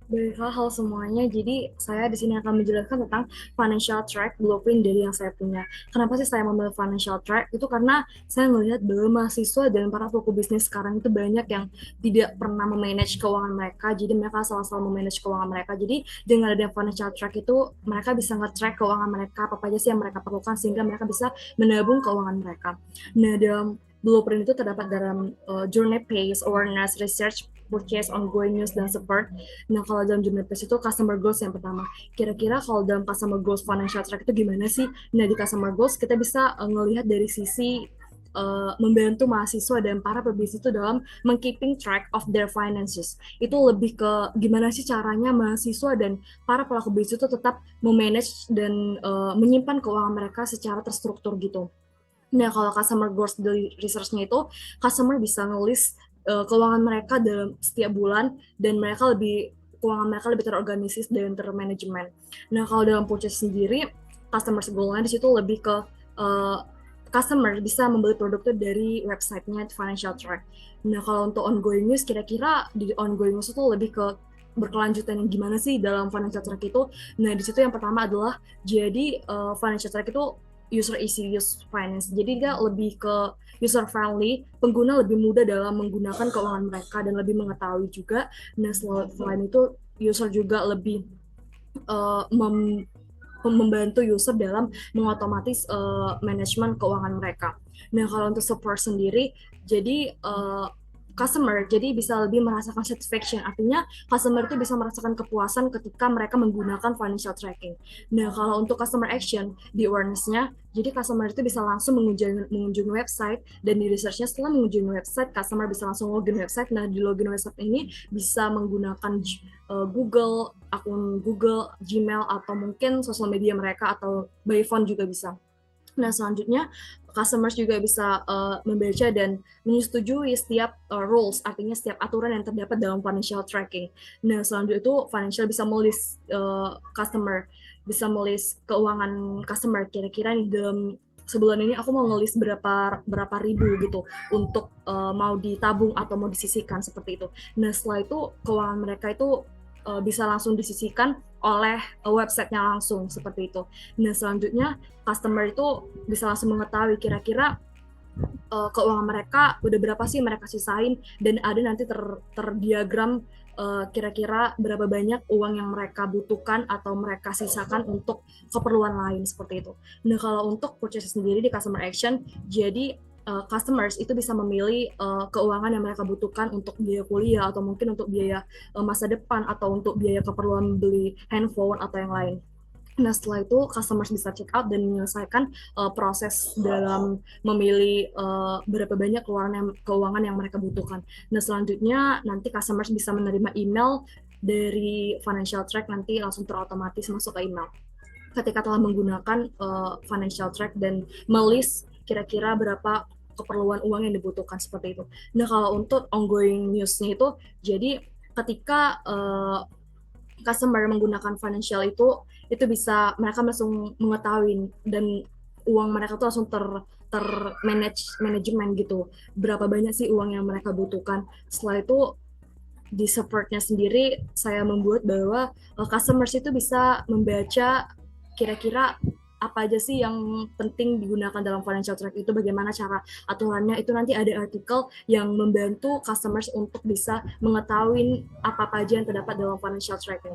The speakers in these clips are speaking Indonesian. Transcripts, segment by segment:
Baik, hal semuanya. Jadi, saya di sini akan menjelaskan tentang financial track blueprint dari yang saya punya. Kenapa sih saya memilih financial track? Itu karena saya melihat bahwa mahasiswa dan para pelaku bisnis sekarang itu banyak yang tidak pernah memanage keuangan mereka. Jadi, mereka salah-salah memanage keuangan mereka. Jadi, dengan adanya financial track itu, mereka bisa nge-track keuangan mereka, apa aja sih yang mereka perlukan, sehingga mereka bisa menabung keuangan mereka. Nah, dalam blueprint itu terdapat dalam journey pace, awareness, research, purchase, ongoing news, dan support. Nah, kalau dalam jurnal pers itu customer goals yang pertama. Kira-kira kalau dalam customer goals financial track itu gimana sih? Nah, di customer goals kita bisa ngelihat dari sisi membantu mahasiswa dan para pebisnis itu dalam mengkeeping track of their finances. Itu lebih ke gimana sih caranya mahasiswa dan para pelaku bisnis itu tetap memanage dan menyimpan keuangan mereka secara terstruktur gitu. Nah, kalau customer growth dari research-nya itu, customer bisa ngelis keuangan mereka dalam setiap bulan dan keuangan mereka lebih terorganisis dan termanajemen. Nah, kalau dalam purchase sendiri, customer goal-nya di situ lebih ke uh, customer bisa membeli produk itu dari websitenya Financial Track. Nah, kalau untuk ongoing news, kira-kira di ongoing news itu lebih ke berkelanjutan yang gimana sih dalam financial track itu. Nah, di situ yang pertama adalah jadi financial track itu user easy use finance. Jadi dia lebih ke user friendly, pengguna lebih mudah dalam menggunakan keuangan mereka dan lebih mengetahui juga. Nah, selain itu user juga lebih uh, mem membantu user dalam mengotomatis manajemen keuangan mereka. Nah, kalau untuk support sendiri, jadi customer jadi bisa lebih merasakan satisfaction, artinya customer itu bisa merasakan kepuasan ketika mereka menggunakan financial tracking. Nah, kalau untuk customer action di awareness-nya, jadi customer itu bisa langsung mengunjungi website, dan di research-nya setelah mengunjungi website, customer bisa langsung login website. Nah, di login website ini bisa menggunakan Google, akun Google, Gmail, atau mungkin sosial media mereka, atau by phone juga bisa. Nah, selanjutnya customers juga bisa membaca dan menyetujui setiap rules, artinya setiap aturan yang terdapat dalam financial tracking. Nah, selanjutnya itu financial bisa menulis bisa menulis keuangan customer. Kira-kira nih dalam sebulan ini aku mau ngelis berapa berapa ribu gitu untuk mau ditabung atau mau disisihkan seperti itu. Nah, setelah itu keuangan mereka itu bisa langsung disisihkan oleh websitenya langsung seperti itu. Nah, selanjutnya customer itu bisa langsung mengetahui kira-kira keuangan mereka udah berapa sih mereka sisain, dan ada nanti terdiagram kira-kira berapa banyak uang yang mereka butuhkan atau mereka sisakan untuk keperluan lain seperti itu. Nah, kalau untuk purchase sendiri di customer action, jadi customers itu bisa memilih keuangan yang mereka butuhkan untuk biaya kuliah atau mungkin untuk biaya masa depan atau untuk biaya keperluan beli handphone atau yang lain. Nah, setelah itu customers bisa check out dan menyelesaikan proses dalam memilih berapa banyak keuangan yang mereka butuhkan. Nah, selanjutnya nanti customers bisa menerima email dari financial track, nanti langsung terotomatis masuk ke email ketika telah menggunakan financial track dan melist kira-kira berapa keperluan uang yang dibutuhkan seperti itu. Nah, kalau untuk ongoing news-nya itu, jadi ketika customer menggunakan financial itu bisa mereka langsung mengetahui, dan uang mereka tuh langsung ter manajemen gitu, berapa banyak sih uang yang mereka butuhkan. Setelah itu di supportnya sendiri saya membuat bahwa customers itu bisa membaca kira-kira apa aja sih yang penting digunakan dalam financial track itu, bagaimana cara aturannya. Itu nanti ada artikel yang membantu customers untuk bisa mengetahui apa aja yang terdapat dalam financial tracking.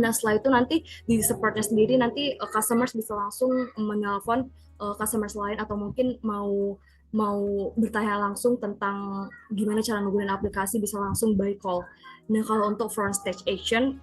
Nah, setelah itu nanti di supportnya sendiri nanti customers bisa langsung menelpon customers lain, atau mungkin mau mau bertanya langsung tentang gimana cara menggunakan aplikasi, bisa langsung by call. Nah, kalau untuk front stage action,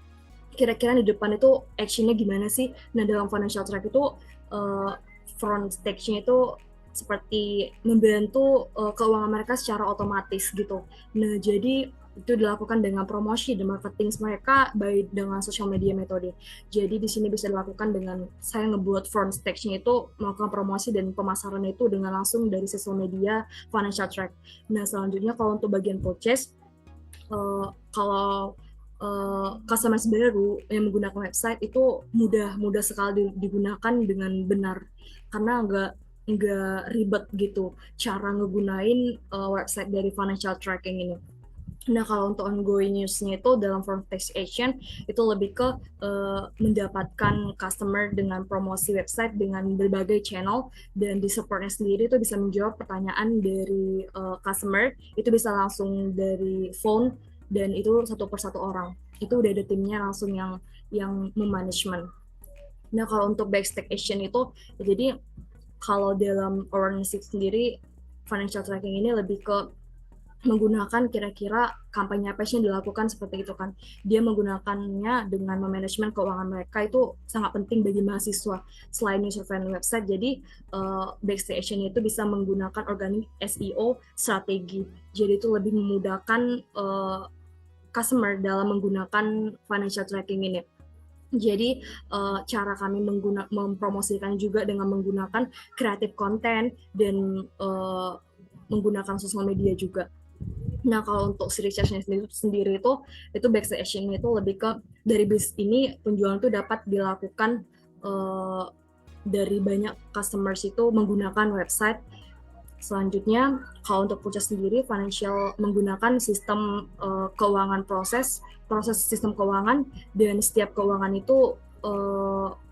kira-kira di depan itu actionnya gimana sih? Nah, dalam financial track itu uh, front stage-nya itu seperti membantu keuangan mereka secara otomatis gitu. Nah, jadi itu dilakukan dengan promosi dan marketing mereka baik dengan social media metode. Jadi di sini bisa dilakukan dengan saya ngebuat front stage-nya itu melakukan promosi dan pemasaran itu dengan langsung dari social media financial track. Nah, selanjutnya kalau untuk bagian purchase, kalau customers baru yang menggunakan website itu mudah sekali digunakan dengan benar, karena nggak ribet gitu cara ngegunain website dari financial tracking ini. Nah, kalau untuk ongoing use-nya itu dalam form text action itu lebih ke mendapatkan customer dengan promosi website dengan berbagai channel, dan di supportnya sendiri itu bisa menjawab pertanyaan dari customer, itu bisa langsung dari phone, dan itu satu persatu orang. Itu udah ada timnya langsung yang memanagement. Nah, kalau untuk backstage action itu, jadi kalau dalam organization sendiri, financial tracking ini lebih ke menggunakan kira-kira kampanye apa sih yang dilakukan seperti itu kan. Dia menggunakannya dengan memanajemen keuangan mereka, itu sangat penting bagi mahasiswa. Selain user friendly website, jadi Backstage itu bisa menggunakan organic SEO strategi. Jadi itu lebih memudahkan customer dalam menggunakan financial tracking ini. Jadi cara kami mempromosikan juga dengan menggunakan kreatif konten dan menggunakan sosial media juga. Nah, kalau untuk si research-nya sendiri itu backstage action itu lebih ke dari bisnis ini penjualan itu dapat dilakukan uh, dari banyak customers itu menggunakan website. Selanjutnya, kalau untuk Puja sendiri, financial menggunakan sistem keuangan proses sistem keuangan, dan setiap keuangan itu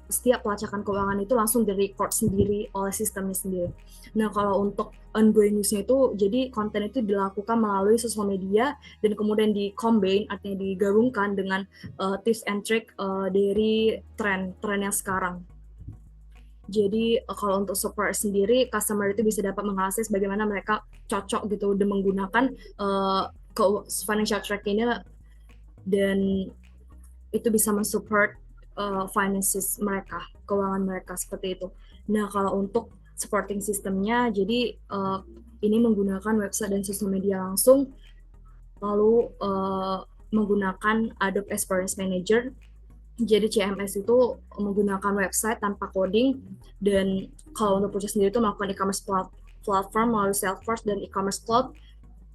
setiap pelacakan keuangan itu langsung di-record sendiri oleh sistemnya sendiri. Nah, kalau untuk ongoing news-nya itu, jadi konten itu dilakukan melalui sosial media dan kemudian di-combine, artinya digabungkan dengan tips and trick dari tren yang sekarang. Jadi kalau untuk support sendiri, customer itu bisa dapat mengakses bagaimana mereka cocok gitu udah menggunakan financial track ini, dan itu bisa mensupport finances mereka, keuangan mereka seperti itu. Nah, kalau untuk supporting sistemnya, jadi ini menggunakan website dan sosial media langsung, lalu menggunakan Adobe Experience Manager. Jadi CMS itu menggunakan website tanpa coding, dan kalau untuk Purchase sendiri itu melakukan e-commerce platform melalui Salesforce dan e-commerce cloud,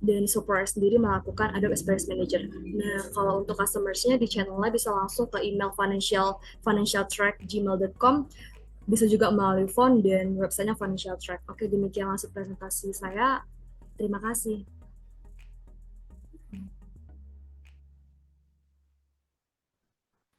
dan supplier sendiri melakukan Adobe Experience Manager. Nah, kalau untuk customersnya di channelnya bisa langsung ke email financialtrack@gmail.com, bisa juga melalui phone dan websitenya Financial Track. Oke, demikian langsung presentasi saya. Terima kasih.